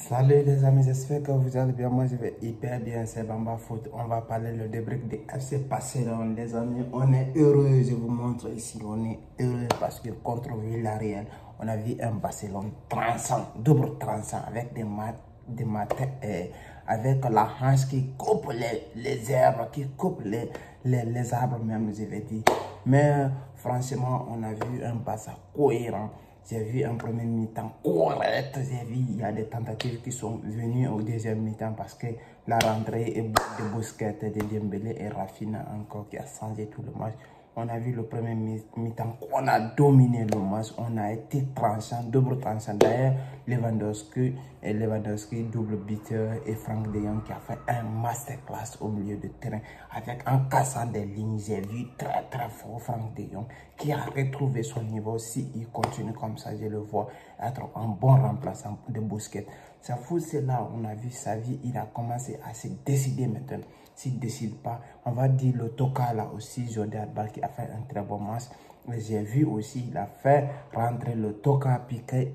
Salut les amis, j'espère que vous allez bien. Moi je vais hyper bien, c'est Bamba Foot. On va parler le débrief de FC Barcelone. Les amis, on est heureux, je vous montre ici, on est heureux parce que contre Villarreal, on a vu un Barcelone transcend, double transcend avec des maths avec la hanche qui coupe les arbres, qui coupe les arbres même, je vais dire. Mais franchement, on a vu un Barça cohérent. J'ai vu un premier mi-temps correct. J'ai vu il y a des tentatives qui sont venues au deuxième mi-temps parce que la rentrée de Busquets, de Dembélé et Rafinha encore qui a changé tout le match. On a vu le premier mi-temps qu'on a dominé le match. On a été tranchant, double tranchant. D'ailleurs, Lewandowski, double buteur et Frank de Jong qui a fait un masterclass au milieu de terrain avec un cassant des lignes. J'ai vu très fort Frank de Jong qui a retrouvé son niveau. S'il continue comme ça, je le vois être un bon remplaçant de Busquets. Ça fout, c'est là on a vu sa vie. Il a commencé à se décider maintenant. S'il ne décide pas, on va dire le Toka là aussi, Jordi Alba qui a fait un très bon match. J'ai vu aussi, il a fait rentrer le Toka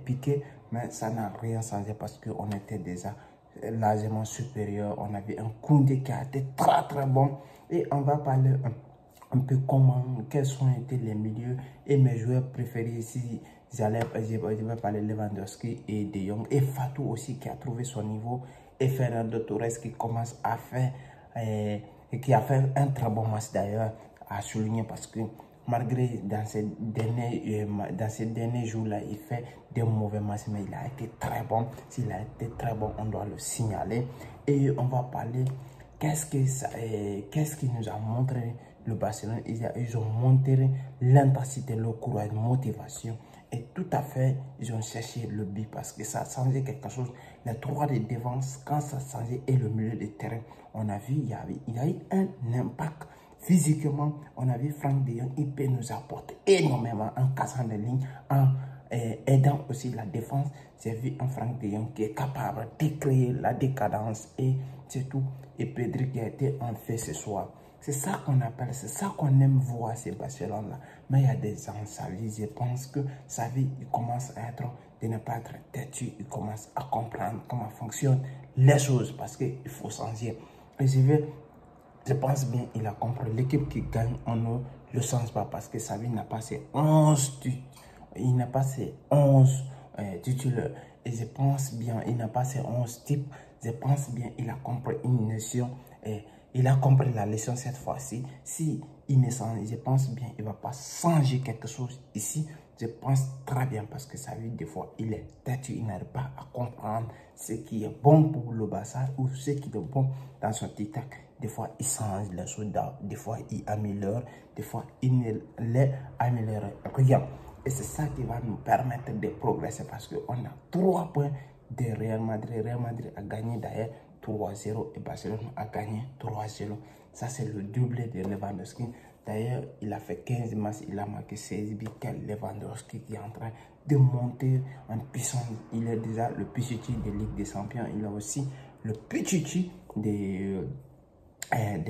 piqué, mais ça n'a rien changé parce qu'on était déjà largement supérieur. On avait un Koundé qui a été très bon. Et on va parler un peu quels ont été les milieux et mes joueurs préférés ici. Je vais parler Lewandowski et De Jong et Fatou aussi qui a trouvé son niveau et Fernando Torres qui commence à faire et qui a fait un très bon match d'ailleurs à souligner parce que malgré dans ces derniers jours-là, il fait des mauvais matchs, mais il a été très bon. S'il a été très bon, on doit le signaler. Et on va parler qu'est-ce qui nous a montré le Barcelone. Ils ont montré l'intensité, le courage, la motivation. Et tout à fait, ils ont cherché le but parce que ça a changé quelque chose. Les trois de défense, quand ça a changé, et le milieu de terrain, on a vu, il y a eu un impact. Physiquement, on a vu Frank de Jong, il peut nous apporter énormément en cassant les lignes, en aidant aussi la défense. J'ai vu un Frank de Jong qui est capable de créer la décadence et c'est tout. Et Pedri qui a été en fait ce soir. C'est ça qu'on appelle, c'est ça qu'on aime voir ces Barcelone-là. Mais il y a des gens, sa vie, je pense que sa vie, il commence à être, de ne pas être têtu, il commence à comprendre comment fonctionnent les choses parce qu'il faut changer. Et je pense bien, il a compris. L'équipe qui gagne, on ne le change pas parce que sa vie n'a pas ses 11 il n'a pas ses 11 titulaires. Et je pense bien, il n'a pas ses 11 types. Je pense bien, il a compris une notion. Il a compris la leçon cette fois-ci. Si il ne change, je pense bien, il ne va pas changer quelque chose ici. Je pense très bien parce que sa vie, des fois, il est têtu, il n'arrive pas à comprendre ce qui est bon pour le Barça ou ce qui est bon dans son tic-tac. Des fois, il change les choses, des fois, il améliore, des fois, il ne les améliore rien. Et c'est ça qui va nous permettre de progresser parce qu'on a 3 points de Real Madrid. Real Madrid a gagné d'ailleurs 3-0 et Barcelone a gagné 3-0. Ça, c'est le doublé de Lewandowski. D'ailleurs, il a fait 15 matchs, il a marqué 16 buts. Quel Lewandowski qui est en train de monter en puissance. Il est déjà le Pichichi de Ligue des Champions. Il a aussi le Pichichi de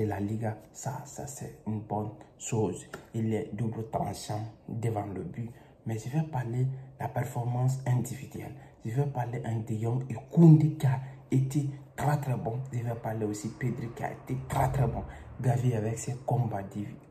la Liga. Ça c'est une bonne chose. Il est double tranchant devant le but. Mais je vais parler de la performance individuelle. Je vais parler un De Jong et Koundé qui a été très bon. Je vais parler aussi Pedri qui a été très bon. Gavi avec ses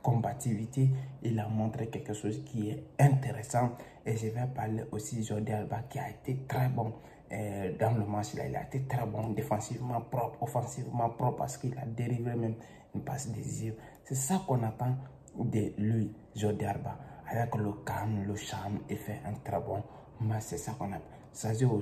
combativités, il a montré quelque chose qui est intéressant. Et je vais parler aussi Jordi Alba qui a été très bon dans le match là. Il a été très bon défensivement propre, offensivement propre parce qu'il a dérivé même une passe décisive. C'est ça qu'on attend de lui, Jordi Alba. Avec le calme, le charme, il fait un très bon match. C'est ça qu'on appelle. Sergio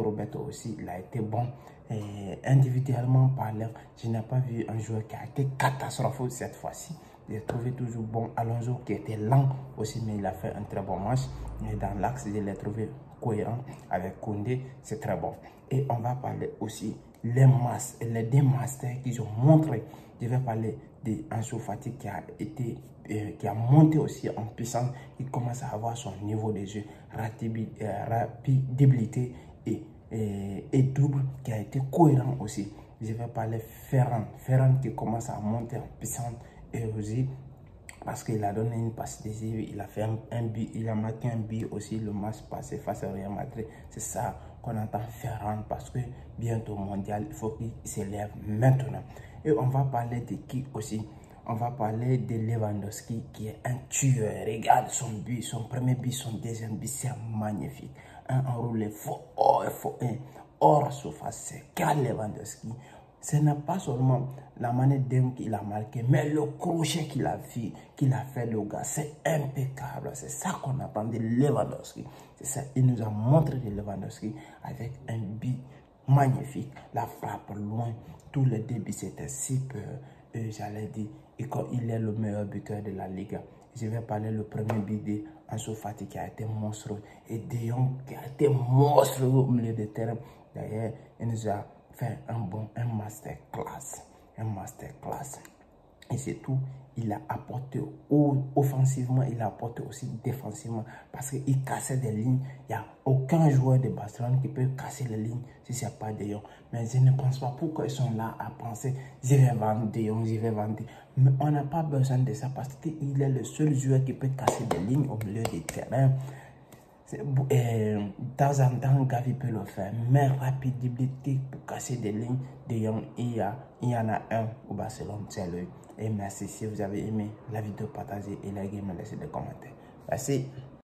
Roberto aussi, il a été bon. Et individuellement parlant, je n'ai pas vu un joueur qui a été catastrophique cette fois-ci. J'ai trouvé toujours bon Alonso qui était lent aussi, mais il a fait un très bon match. Et dans l'axe, je l'ai trouvé cohérent avec Koundé, c'est très bon. Et on va parler aussi les deux masters qu'ils ont montré. Je vais parler d'Ansu Fati qui a monté aussi en puissance. Il commence à avoir son niveau de jeu, rapidité et double qui a été cohérent aussi. Je vais parler Ferran qui commence à monter en puissance et aussi parce qu'il a donné une passe décisive, il a fait un but, il a marqué un but aussi le match passé face au Real Madrid. C'est ça qu'on entend Ferran parce que bientôt mondial, il faut qu'il s'élève maintenant. Et on va parler de qui aussi? On va parler de Lewandowski qui est un tueur. Regarde son but, son premier but, son deuxième but, c'est magnifique. Un enroulé hors surface, c'est Karl Lewandowski. Ce n'est pas seulement la manière dont il a marqué, mais le crochet qu'il a fait le gars, c'est impeccable. C'est ça qu'on attend de Lewandowski. C'est ça, il nous a montré de Lewandowski avec un but magnifique. La frappe loin, tous les débuts c'était super. J'allais dire, et quand il est le meilleur buteur de la Liga. Je vais parler le premier but de Ansu Fati qui a été monstrueux et De Jong qui a été monstrueux au milieu de terrain. D'ailleurs, il nous a fait un masterclass. Et c'est tout, il a apporté offensivement, il a apporté aussi défensivement parce qu'il cassait des lignes. Il n'y a aucun joueur de Barcelone qui peut casser les lignes si ce n'est pas De Jong. Mais je ne pense pas pourquoi ils sont là à penser je vais vendre De Jong, je vais vendre. Mais on n'a pas besoin de ça parce qu'il est le seul joueur qui peut casser des lignes au milieu du terrain. De temps en temps, Gavi peut le faire, mais rapidité pour casser des lignes, il y en a un au Barcelone, c'est lui. Et merci si vous avez aimé la vidéo, partagez et likez, me laissez des commentaires. Merci.